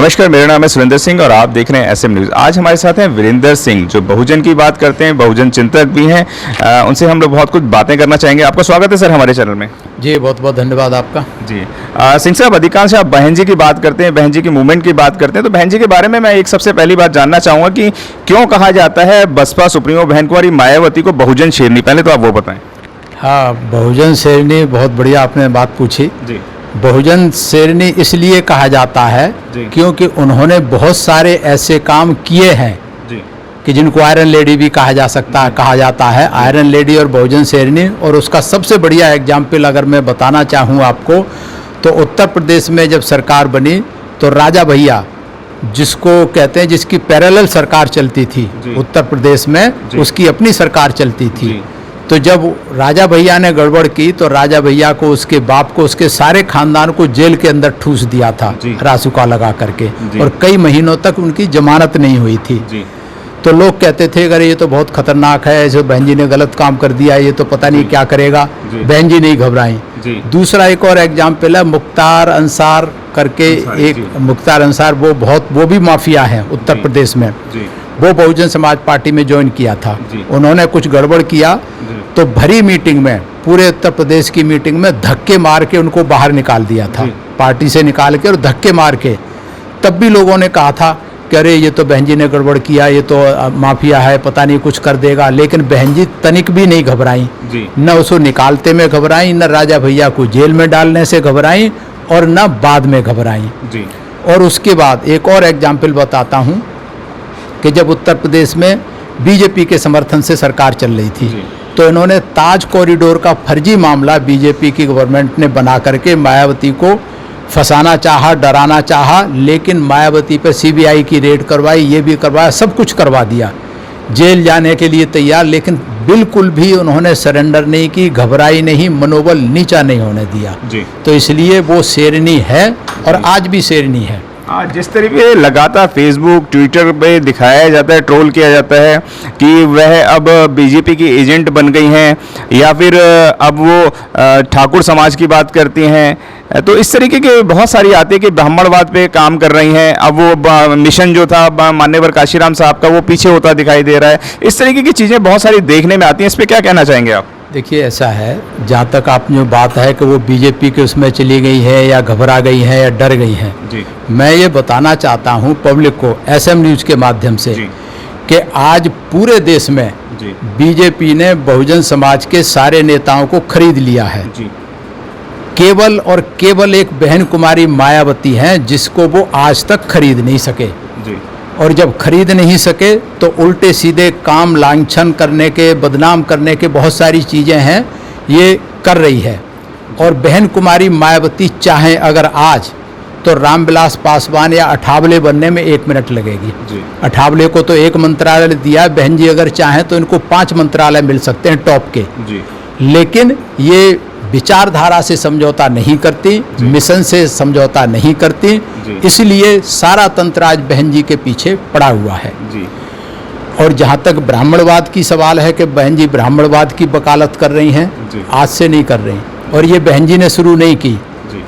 नमस्कार, मेरा नाम है सुरेंद्र सिंह और आप देख रहे हैं एसएम न्यूज़। आज हमारे साथ हैं वीरेंद्र सिंह, जो बहुजन की बात करते हैं, बहुजन चिंतक भी हैं। उनसे हम लोग बहुत कुछ बातें करना चाहेंगे। आपका स्वागत है सर हमारे चैनल में। जी, बहुत बहुत धन्यवाद आपका। जी सिंह साहब, अधिकांश आप बहन जी की बात करते हैं, बहन जी की मूवमेंट की बात करते हैं, तो बहन जी के बारे में मैं एक सबसे पहली बात जानना चाहूँगा कि क्यों कहा जाता है बसपा सुप्रीमो बहन कुमारी मायावती को बहुजन शेरनी? पहले तो आप वो बताएं। हाँ, बहुजन शेरनी, बहुत बढ़िया आपने बात पूछी। जी। बहुजन शेरनी इसलिए कहा जाता है क्योंकि उन्होंने बहुत सारे ऐसे काम किए हैं कि जिनको आयरन लेडी भी कहा जाता है। आयरन लेडी और बहुजन शेरनी, और उसका सबसे बढ़िया एग्जाम्पल अगर मैं बताना चाहूँ आपको, तो उत्तर प्रदेश में जब सरकार बनी तो राजा भैया, जिसको कहते हैं, जिसकी पैरेलल सरकार चलती थी उत्तर प्रदेश में, उसकी अपनी सरकार चलती थी। तो जब राजा भैया ने गड़बड़ की तो राजा भैया को, उसके बाप को, उसके सारे खानदान को जेल के अंदर ठूस दिया था रासुका लगा करके, और कई महीनों तक उनकी जमानत नहीं हुई थी। तो लोग कहते थे अगर ये तो बहुत खतरनाक है, ऐसे बहन जी ने गलत काम कर दिया, ये तो पता नहीं क्या करेगा। बहन जी नहीं घबराई। दूसरा एक और एग्जाम्पल है, मुख्तार अंसार करके, एक मुख्तार अंसार, वो भी माफिया है उत्तर प्रदेश में। वो बहुजन समाज पार्टी में ज्वाइन किया था। उन्होंने कुछ गड़बड़ किया तो भरी मीटिंग में, पूरे उत्तर प्रदेश की मीटिंग में धक्के मार के उनको बाहर निकाल दिया था, पार्टी से निकाल के, और धक्के मार के। तब भी लोगों ने कहा था कि अरे ये तो बहन जी ने गड़बड़ किया, ये तो माफिया है, पता नहीं कुछ कर देगा। लेकिन बहन जी तनिक भी नहीं घबराई, न उसको निकालते में घबराई, न राजा भैया को जेल में डालने से घबराई, और न बाद में घबराई। और उसके बाद एक और एग्जाम्पल बताता हूँ कि जब उत्तर प्रदेश में बीजेपी के समर्थन से सरकार चल रही थी, तो इन्होंने ताज कॉरिडोर का फर्जी मामला बीजेपी की गवर्नमेंट ने बना करके मायावती को फंसाना चाहा, डराना चाहा, लेकिन मायावती पे सीबीआई की रेड करवाई, ये भी करवाया, सब कुछ करवा दिया, जेल जाने के लिए तैयार, लेकिन बिल्कुल भी उन्होंने सरेंडर नहीं की, घबराई नहीं, मनोबल नीचा नहीं होने दिया। तो इसलिए वो शेरनी है और आज भी शेरनी है। जिस तरीके लगातार फेसबुक ट्विटर पे दिखाया जाता है, ट्रोल किया जाता है कि वह अब बीजेपी की एजेंट बन गई हैं, या फिर अब वो ठाकुर समाज की बात करती हैं, तो इस तरीके के बहुत सारी आते हैं कि ब्राह्मणवाद पे काम कर रही हैं। अब वो मिशन जो था मान्यवर काशीराम साहब का, वो पीछे होता दिखाई दे रहा है। इस तरीके की चीज़ें बहुत सारी देखने में आती हैं। इस पर क्या कहना चाहेंगे आप? देखिए, ऐसा है, जहाँ तक आप जो बात है कि वो बीजेपी के उसमें चली गई है, या घबरा गई है, या डर गई है, मैं ये बताना चाहता हूँ पब्लिक को, एसएम न्यूज़ के माध्यम से, कि आज पूरे देश में बीजेपी ने बहुजन समाज के सारे नेताओं को खरीद लिया है। केवल और केवल एक बहन कुमारी मायावती हैं जिसको वो आज तक खरीद नहीं सके। और जब खरीद नहीं सके तो उल्टे सीधे काम, लांछन करने के, बदनाम करने के बहुत सारी चीज़ें हैं, ये कर रही है। और बहन कुमारी मायावती चाहें अगर आज, तो रामविलास पासवान या अठावले बनने में 1 मिनट लगेगी। अठावले को तो 1 मंत्रालय दिया, बहन जी अगर चाहें तो इनको 5 मंत्रालय मिल सकते हैं टॉप के। लेकिन ये विचारधारा से समझौता नहीं करती, मिशन से समझौता नहीं करती, इसलिए सारा तंत्र आज बहन जी के पीछे पड़ा हुआ है। और जहाँ तक ब्राह्मणवाद की सवाल है कि बहन जी ब्राह्मणवाद की वकालत कर रही हैं, आज से नहीं कर रही, और ये बहन जी ने शुरू नहीं की।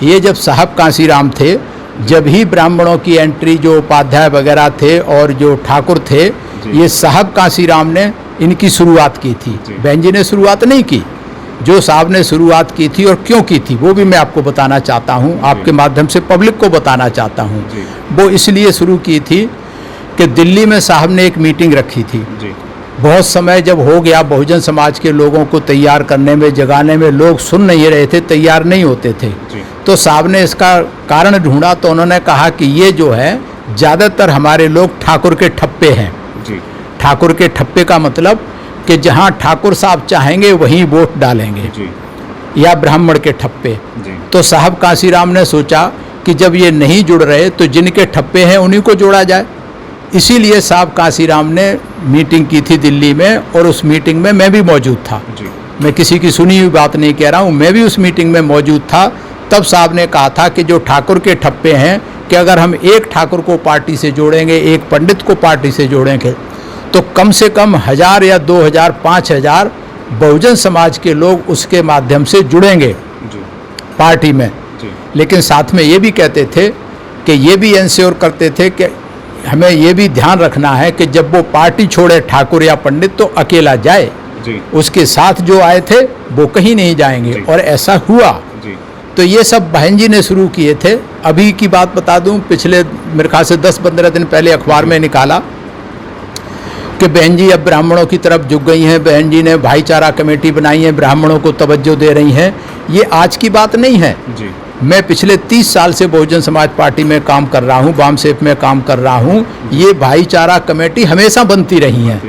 ये जब साहब कांसीराम थे, जब ही ब्राह्मणों की एंट्री, जो उपाध्याय वगैरह थे और जो ठाकुर थे, ये साहब कांसीराम ने इनकी शुरुआत की थी। बहन जी ने शुरुआत नहीं की। जो साहब ने शुरुआत की थी और क्यों की थी, वो भी मैं आपको बताना चाहता हूँ, आपके माध्यम से पब्लिक को बताना चाहता हूँ। वो इसलिए शुरू की थी कि दिल्ली में साहब ने एक मीटिंग रखी थी। बहुत समय जब हो गया, बहुजन समाज के लोगों को तैयार करने में, जगाने में, लोग सुन नहीं रहे थे, तैयार नहीं होते थे। तो साहब ने इसका कारण ढूंढा, तो उन्होंने कहा कि ये जो है, ज़्यादातर हमारे लोग ठाकुर के ठप्पे हैं। ठाकुर के ठप्पे का मतलब कि जहाँ ठाकुर साहब चाहेंगे वहीं वोट डालेंगे, या ब्राह्मण के ठप्पे। तो साहब कांसीराम ने सोचा कि जब ये नहीं जुड़ रहे तो जिनके ठप्पे हैं उन्हीं को जोड़ा जाए। इसीलिए साहब कांसीराम ने मीटिंग की थी दिल्ली में, और उस मीटिंग में मैं भी मौजूद था। मैं किसी की सुनी हुई बात नहीं कह रहा हूँ, मैं भी उस मीटिंग में मौजूद था। तब साहब ने कहा था कि जो ठाकुर के ठप्पे हैं, कि अगर हम एक ठाकुर को पार्टी से जोड़ेंगे, एक पंडित को पार्टी से जोड़ेंगे, तो कम से कम 1000 या 2000, 5000 बहुजन समाज के लोग उसके माध्यम से जुड़ेंगे पार्टी में। लेकिन साथ में ये भी कहते थे कि ये भी इंश्योर करते थे कि हमें ये भी ध्यान रखना है कि जब वो पार्टी छोड़े ठाकुर या पंडित तो अकेला जाए, जी। उसके साथ जो आए थे वो कहीं नहीं जाएंगे, और ऐसा हुआ। जी। तो ये सब बहन जी ने शुरू किए थे। अभी की बात बता दूं, पिछले मेरे ख्याल से 10-15 दिन पहले अखबार में निकाला कि बहन जी अब ब्राह्मणों की तरफ झुक गई हैं, बहन जी ने भाईचारा कमेटी बनाई है, ब्राह्मणों को तवज्जो दे रही हैं। ये आज की बात नहीं है। जी। मैं पिछले 30 साल से बहुजन समाज पार्टी में काम कर रहा हूँ, वामसेफ में काम कर रहा हूँ। ये भाईचारा कमेटी हमेशा बनती रही हैं,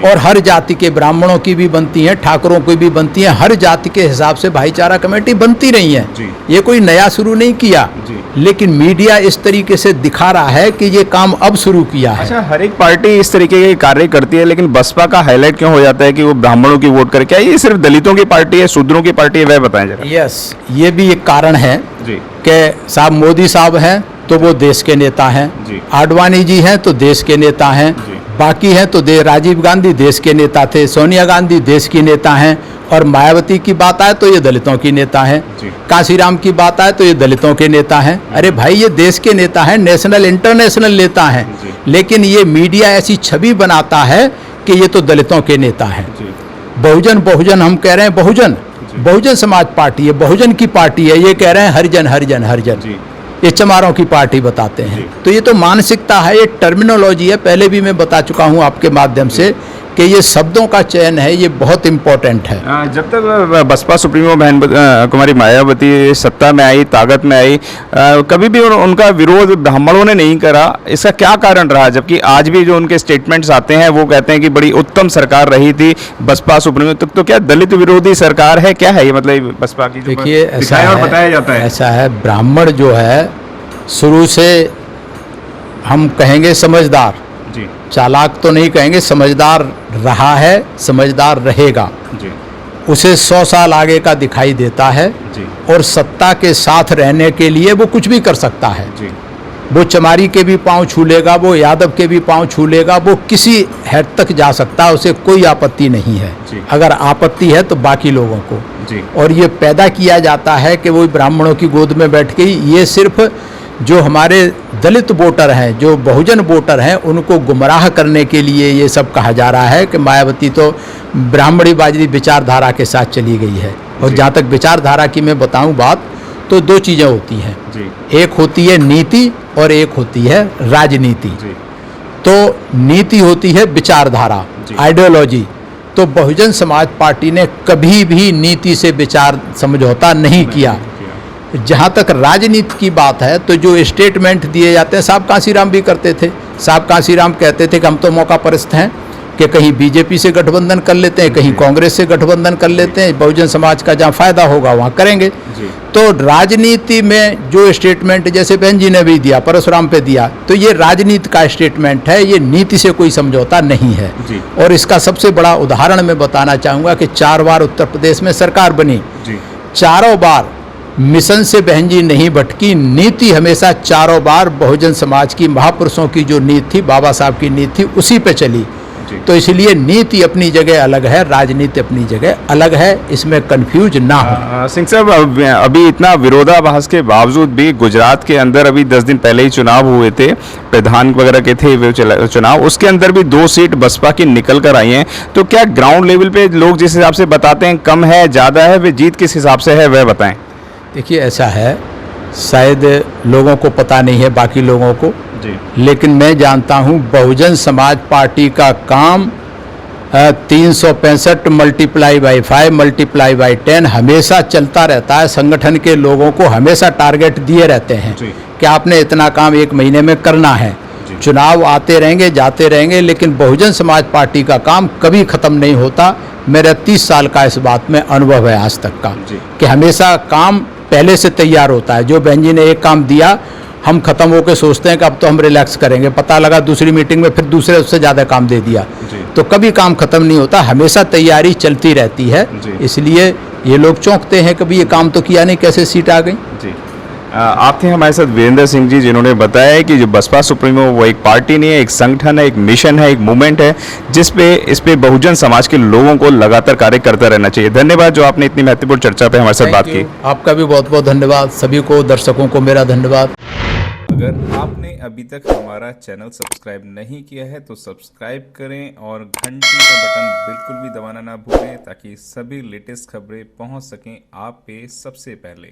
और हर जाति के ब्राह्मणों की भी बनती हैं, ठाकुरों की भी बनती हैं, हर जाति के हिसाब से भाईचारा कमेटी बनती रही है। ये कोई नया शुरू नहीं किया, लेकिन मीडिया इस तरीके से दिखा रहा है कि ये काम अब शुरू किया है। अच्छा, हर एक पार्टी इस तरीके के कार्य करती है, लेकिन बसपा का हाईलाइट क्यों हो जाता है कि वो ब्राह्मणों की वोट करे? क्या ये सिर्फ दलितों की पार्टी है, शूद्रों की पार्टी है, वह बताएं जरा। यस, ये भी एक कारण है जी। कि साहब मोदी साहब हैं तो वो देश के नेता हैं, आडवाणी जी हैं तो देश के नेता हैं, बाकी हैं तो राजीव गांधी देश के नेता थे, सोनिया गांधी देश की नेता हैं, और मायावती की बात आए तो ये दलितों की नेता हैं, कांशीराम की बात आए तो ये दलितों के नेता हैं। अरे भाई, ये देश के नेता हैं, नेशनल इंटरनेशनल नेता हैं, लेकिन ये मीडिया ऐसी छवि बनाता है कि ये तो दलितों के नेता हैं। बहुजन बहुजन हम कह रहे हैं, बहुजन बहुजन समाज पार्टी है, बहुजन की पार्टी है, ये कह रहे हैं हरिजन हरिजन हरिजन, ये चमारों की पार्टी बताते हैं। तो ये तो मानसिकता है, ये टर्मिनोलॉजी है। पहले भी मैं बता चुका हूँ आपके माध्यम से कि ये शब्दों का चयन है, ये बहुत इम्पोर्टेंट है। जब तक बसपा सुप्रीमो बहन कुमारी मायावती सत्ता में आई, ताकत में आई, कभी भी उनका विरोध ब्राह्मणों ने नहीं करा। इसका क्या कारण रहा? जबकि आज भी जो उनके स्टेटमेंट्स आते हैं वो कहते हैं कि बड़ी उत्तम सरकार रही थी बसपा सुप्रीमो। तो क्या दलित विरोधी सरकार है? क्या है ये मतलब बसपा की? देखिए, ऐसा है, और बताया जाता है, ऐसा है, ब्राह्मण जो है शुरू से हम कहेंगे समझदार, जी, चालाक तो नहीं कहेंगे, समझदार रहा है, समझदार रहेगा। जी। उसे 100 साल आगे का दिखाई देता है, जी। और सत्ता के साथ रहने के लिए वो कुछ भी कर सकता है। जी। वो चमारी के भी पांव छू लेगा, वो यादव के भी पांव छू लेगा, वो किसी हद तक जा सकता है, उसे कोई आपत्ति नहीं है। जी। अगर आपत्ति है तो बाकी लोगों को। जी। और ये पैदा किया जाता है कि वो ब्राह्मणों की गोद में बैठ के ये सिर्फ जो हमारे दलित वोटर हैं, जो बहुजन वोटर हैं, उनको गुमराह करने के लिए ये सब कहा जा रहा है कि मायावती तो ब्राह्मणीवादी विचारधारा के साथ चली गई है। और जहाँ तक विचारधारा की मैं बताऊं बात, तो दो चीज़ें होती हैं, एक होती है नीति और एक होती है राजनीति। तो नीति होती है विचारधारा, आइडियोलॉजी। तो बहुजन समाज पार्टी ने कभी भी नीति से विचार समझौता नहीं किया। जहाँ तक राजनीति की बात है, तो जो स्टेटमेंट दिए जाते हैं, साहब कांशीराम भी करते थे। साहब कांशीराम कहते थे कि हम तो मौका परस्त हैं, कि कहीं बीजेपी से गठबंधन कर लेते हैं, कहीं कांग्रेस से गठबंधन कर लेते हैं, बहुजन समाज का जहाँ फायदा होगा वहाँ करेंगे। तो राजनीति में जो स्टेटमेंट जैसे बहन जी ने भी दिया, परशुराम पे दिया, तो ये राजनीति का स्टेटमेंट है, ये नीति से कोई समझौता नहीं है। और इसका सबसे बड़ा उदाहरण मैं बताना चाहूँगा कि 4 बार उत्तर प्रदेश में सरकार बनी, चारों बार मिशन से बहन जी नहीं भटकी, नीति हमेशा चारों बार बहुजन समाज की महापुरुषों की जो नीति थी, बाबा साहब की नीति थी, उसी पे चली। तो इसलिए नीति अपनी जगह अलग है, राजनीति अपनी जगह अलग है, इसमें कंफ्यूज ना हो। सिंह साहब, अभी इतना विरोधाभास के बावजूद भी गुजरात के अंदर अभी 10 दिन पहले ही चुनाव हुए थे, प्रधान वगैरह के थे वो चुनाव, उसके अंदर भी 2 सीट बसपा की निकल कर आई हैं। तो क्या ग्राउंड लेवल पे लोग जिस हिसाब से बताते हैं कम है, ज़्यादा है, वे जीत किस हिसाब से है, वह बताएं। देखिए, ऐसा है, शायद लोगों को पता नहीं है, बाकी लोगों को, लेकिन मैं जानता हूं बहुजन समाज पार्टी का काम 365 मल्टीप्लाई बाई 5 मल्टीप्लाई बाई 10 हमेशा चलता रहता है। संगठन के लोगों को हमेशा टारगेट दिए रहते हैं कि आपने इतना काम 1 महीने में करना है। चुनाव आते रहेंगे, जाते रहेंगे, लेकिन बहुजन समाज पार्टी का काम कभी ख़त्म नहीं होता। मेरा 30 साल का इस बात में अनुभव है आज तक का, कि हमेशा काम पहले से तैयार होता है। जो बहन जी ने एक काम दिया, हम ख़त्म होकर सोचते हैं कि अब तो हम रिलैक्स करेंगे, पता लगा दूसरी मीटिंग में फिर दूसरे उससे ज़्यादा काम दे दिया। तो कभी काम ख़त्म नहीं होता, हमेशा तैयारी चलती रहती है। इसलिए ये लोग चौंकते हैं, कभी ये काम तो किया नहीं, कैसे सीट आ गई। आप थे हमारे साथ वीरेंद्र सिंह जी, जिन्होंने बताया कि जो बसपा सुप्रीमो वो एक पार्टी नहीं है, एक संगठन है, एक मिशन है, एक मूवमेंट है, इस पे बहुजन समाज के लोगों को लगातार कार्य करता रहना चाहिए। धन्यवाद जो आपने इतनी महत्वपूर्ण चर्चा पे हमारे साथ बात की। आपका भी बहुत बहुत धन्यवाद, सभी को, दर्शकों को मेरा धन्यवाद। अगर आपने अभी तक हमारा चैनल सब्सक्राइब नहीं किया है तो सब्सक्राइब करें और घंटी का बटन बिल्कुल भी दबाना ना भूलें ताकि सभी लेटेस्ट खबरें पहुंच सकें आप पे सबसे पहले।